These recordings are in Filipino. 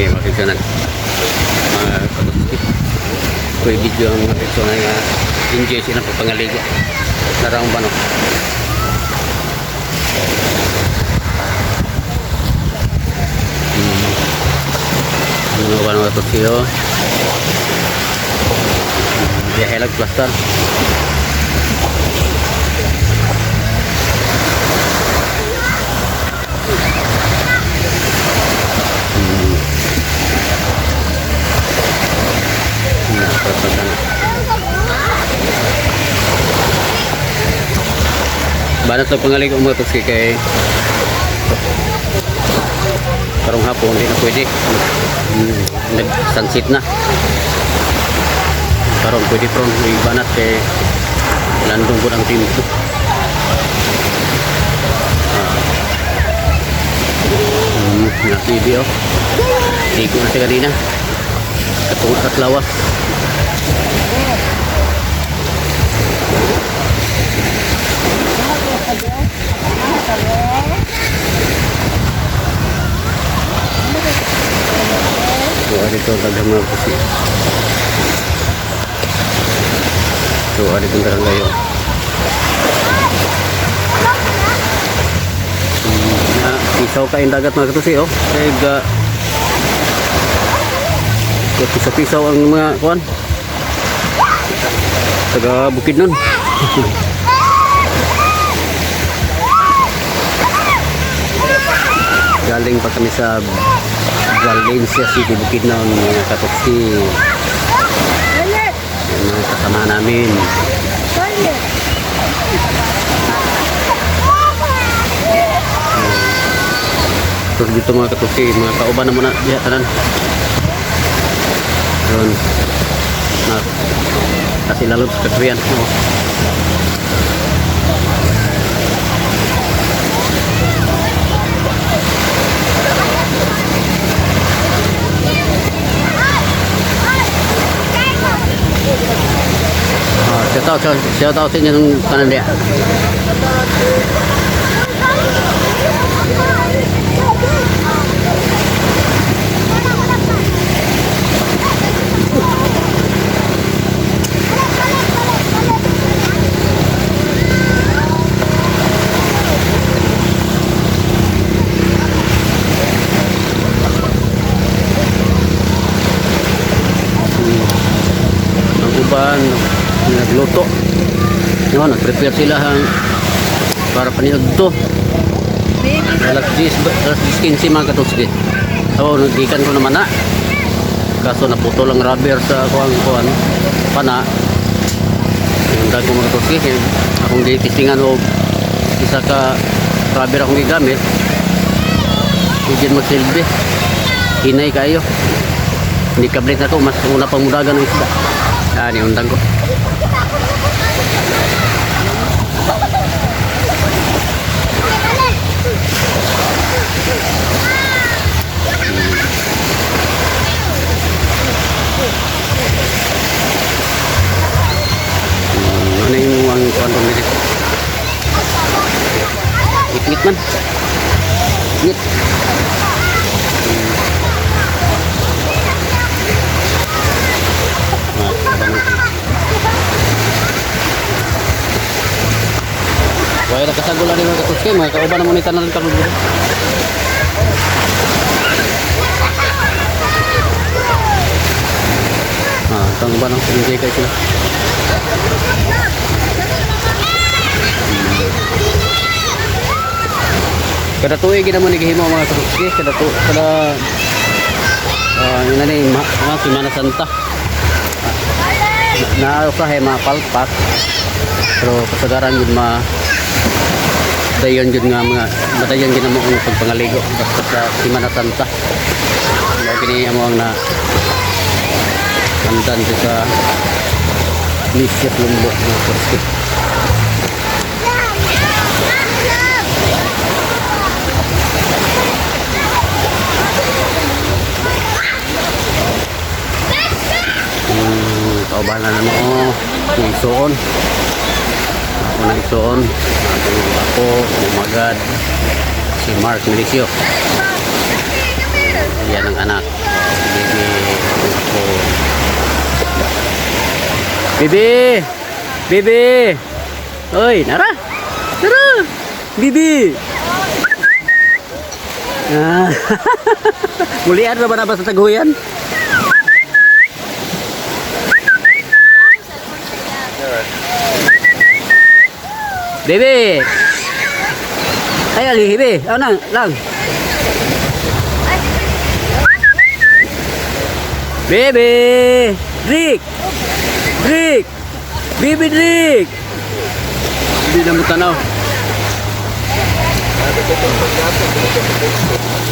Okay, mga kaigsunan. Kuy video ang mga kaigsunan nga enjoy sila pagpangaligo. Narang ba no? Ano ba mga tusiyo? Biyahe lang plaster. Banat na pangaligo mga tusi kay karong hapon hindi na pwede. Nag-sunset na. Karong pwede prong banat kay landong ko ng team ito. Naka-video. Tigo na siya kanina. Katunga at lawas. So, dito dagang mga pusi. So, dito dagang kayo. Isaw ka yung dagat mga katusi, oh. Kaya pisaw-pisaw ang mga kuwan. Taga bukid nun. Galing pa kami sa Valencia City, Bukidnon, mga katusi. Yan mga kasama namin. Terus dito mga katusi, mga kauban na muna diya tanan. Yun. Kasi lalo sa katuyan. Siya tahu sa inyo ng kanan dia. Ang uban nagluto. No, nag-prepare sila para paniod to. Alas 15 mga katuski. So, nagikan ko naman na. Kaso naputo lang rubber sa kuwan pana. Yung dago mga katuski. Akong di-testingan o isa ka rubber akong gigamit. Hindi magsilbi. Hinay kayo. Hindi kablit na to. Mas una pang mudagan ng isda. Yan, undang ko. Ano yung ang kuantong nito? Ngit-ngit man. Ngit. Wala na kasagulan ni mga katuski, mga kauban na muna itanan ka dito. Tang ba nang enjoy kayo sila. Kada tuig gid mo ni gihimo mga katuski, kada yun na ni mga Semana Santa. Usahay mga palpak. Pero kasagaran yun dayon yun nga mga madayon gid mo ang pagpangaligo basta sa Semana Santa. Mao kini amo ang na andan sa Lisya Lumbo ng Kursi. Kaubanan na mo isuon. Ako na isuon. Ako, Umagad, si Mark Milicio. Yan ang anak. Bibi! Bibi! Oy, nara! Nara! Bibi! Ah, mulian na ba na ba sa taguyan? Bibi! Ay, ali, Bibi! Ano nang, lang! Bibi! Rick! Rick! Bibi Rick! Hindi na mo tanaw.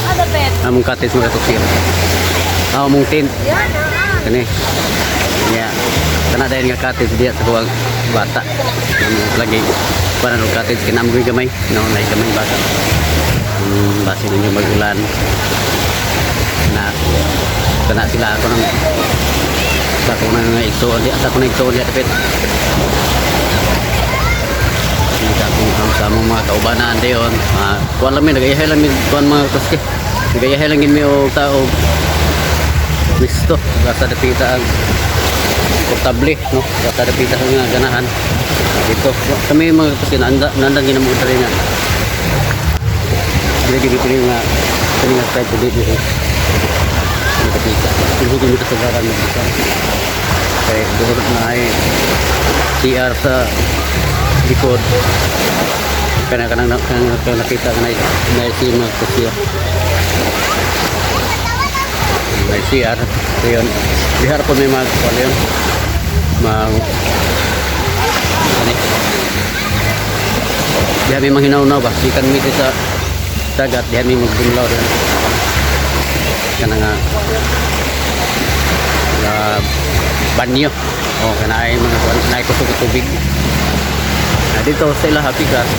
Ano, Pet? Among cottage mo kato siya. Among tent. Yan, Kani. Ya. Kana dahil nga cottage diya sa huwag bata. Among lagi para no cottage kinamgoy gamay. No, nay gamay bata. Base ninyo magulan. Na kana sila ako nang sa ko nang igsoon di asa ko nang igsoon di tapit. Kung sa mga kaubanan dayon, kuan lang mi nagayahay lang mi kuan mga kaske. Nagayahay lang gid mi og tao. Listo, basta dapita ang portable, no? Basta dapita nga ganahan. Dito, kami mga kaske nandang ginamo dali nga. Dili gid kini nga kini nga type dito. Dapita. Hindi gid sa garan mo dito. Kaya doon na ay CR sa likod. Kanang nakita ka na si Magkasiya. May CR. So yun. Bihar po may magkakala yun. Diha may manghinaw-naw ba? Di kan miti sa dagat. Diha may magbunlaw rin. Kanang banyo. O kanay mga kanay kusog-tubig. Dito sa ilaha pikas.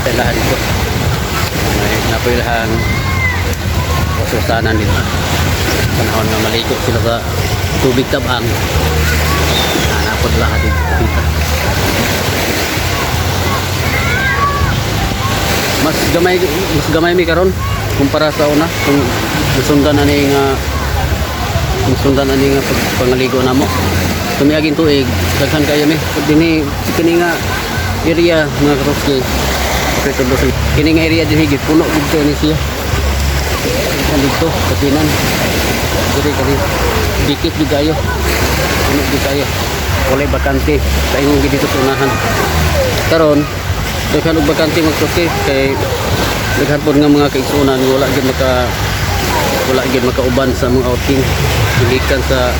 Sa ilaha dito. May napilahan susanan dito. Panahon na maligo sila sa tubig tabang. Napod lahat dito. Mas gamay mi karon kumpara sa una kung musundan ani nga pangaligo namo. Tumiagin tuig daghan kayo mi dinhi kini nga area mga karoski kini nga area dinhi gid puno dito ni siya dito kapinan kani dikit di kayo puno di kayo wala bakante sa imong gid dito tunahan karon daghan og bakante mga karoski kay daghan pod nga mga kaigsunan wala gid makauban sa mga outing gikan sa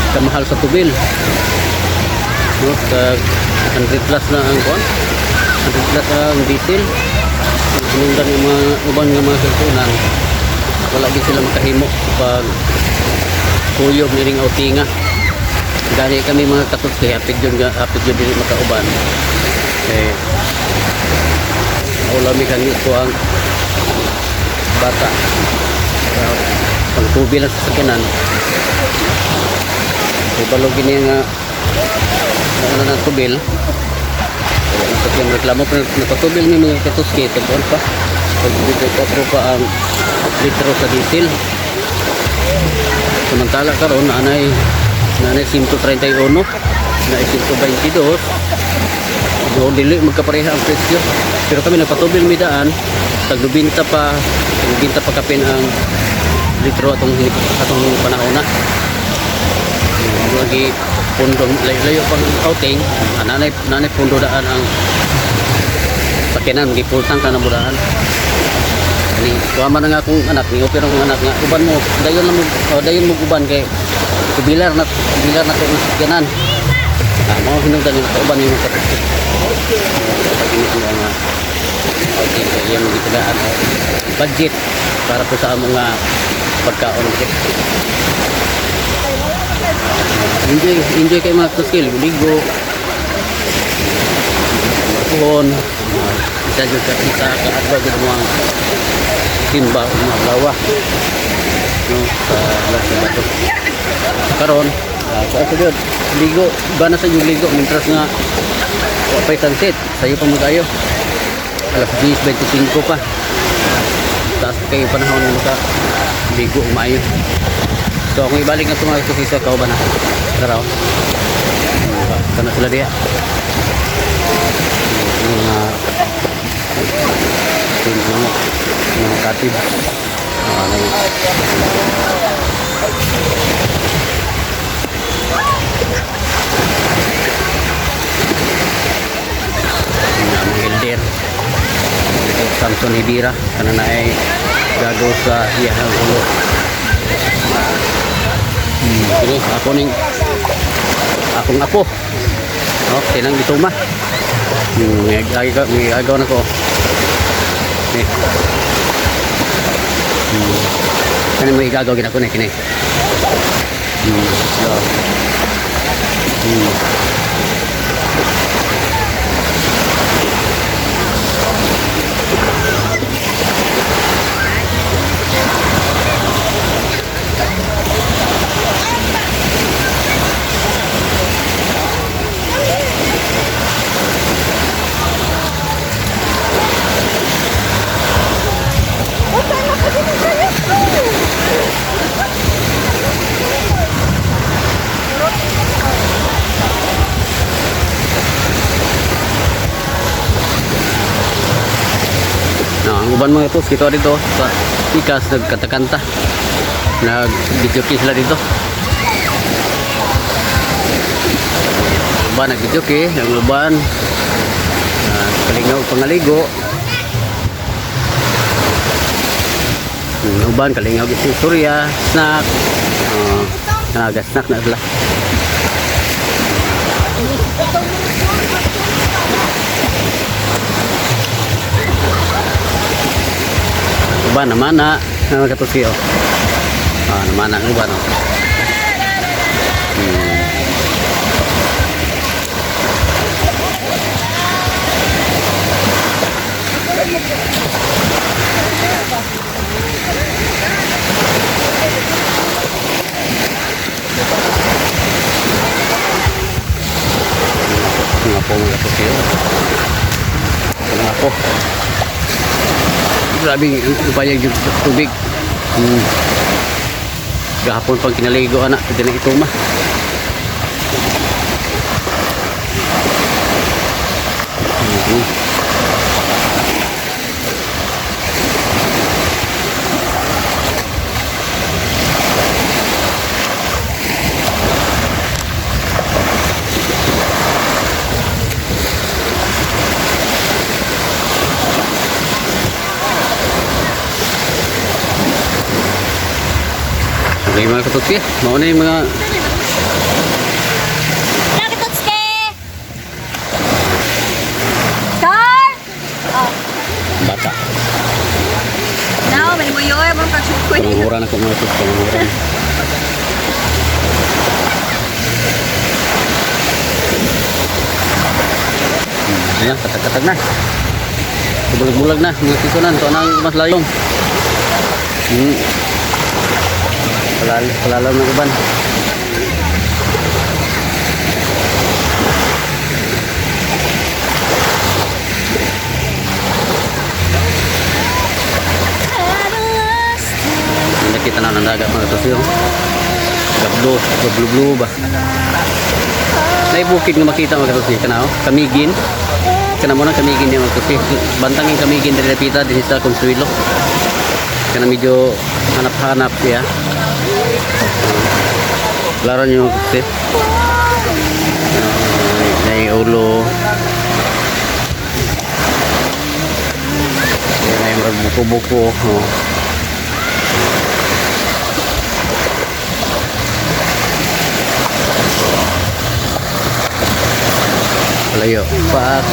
kamahal sa tubil no sa 100 plus na ang kuan 100 plus ang diesel sinundan ng mga uban ng mga kalsunan wala gid sila makahimo pag kuyog niring outinga dali kami mga katot kay hapit jud dili makauban wala mi kan ko ang bata pang tubil sa sakyanan. Balog gini nga na tubil. Sa yung reklamo pero nakatubil ni mga katuski tagpuan pa. Pag bigay pa ang litro sa diesel. Samantala karon nanay 131 na 122. Do dili magkapareha ang presyo. Pero kami nagpatubil mi daan tag 90 pa kapin ang litro atong panahon na. Lagi pundo layo pang outing nanay pundo daan ang sakinan gipultang ka na mudaan ani tuwa nga akong anak ni pero ang anak nga uban mo dayon mo uban kay bilar na ko ng sakinan mo hinungdan ni uban ni mo kapit pag ini nga outing kay yung gitudaan budget para po sa among pagkaon enjoy kay mga skill ligo pohon isa jud ka adlaw jud mo ang timba mga lawa no sa bato karon sa jud ligo bana sa jud ligo mintras nga wa pay sunset sayo pa magayo alas 10:25 pa taas kay panahon mo ka ligo umayo. So kung ibalik na ito mga kusisa kauban na. Tara. Kana sila dia. Mga katib. Mga elder. Samson Hibira kana na ay gago sa iyang ulo. Ini ako ning akong apo. Okay nang gituma. Agaw na ko. Ni. Kani mo igagaw gina ko ni kini. So. Ang uban mga tos kita dito sa Pikas nagkanta-kanta, nag-videoke sila dito. Uban nag-videoke, ang uban kalingaw pangaligo, ang uban kalingaw si Surya snack, snack na sila. Uban naman na katusi oh. Naman na uban oh. Mga katusi oh. Mga po. Grabe upaya yung tubig. Gahapon pang kinaligo anak, hindi na ito mah. Okay mga katutsi, mau na yung mga Katutski! Star! Oh. bata. Now, may mo yoy, mga katutsi. Panguran ako mga katutsi, panguran. Ayan, katag-katag na. Bulag-bulag na, mga tisunan, ito na mas layong. Palalam ng uban. Nakita na ng dagat mga tusyo. Gablo ba? Naibukid nga makita mga tusyo. Kana oh, Kamigin. Kana mo na Kamigin yung mga tusyo. Bantang yung Kamigin dari napita din sa Consuelo. Kana medyo hanap-hanap siya. Laro nyo kasi may ulo may buko-buko layo pak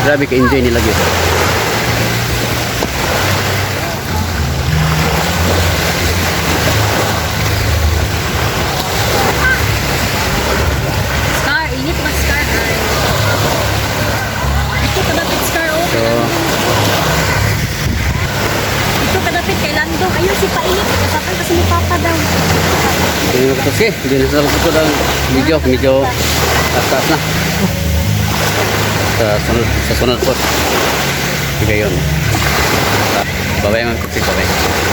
grabe ka-enjoy nila gitu. Scar, init ba Scar? Ito kadapit Scar oh. So, Ito kadapit kay Landong. Ayun si Painit. Kasapan kasi ni Papa daw. hindi na kasi, hindi na sa video Taas na. Sa sunod po. Sige yun. Babay mga kapit, babay.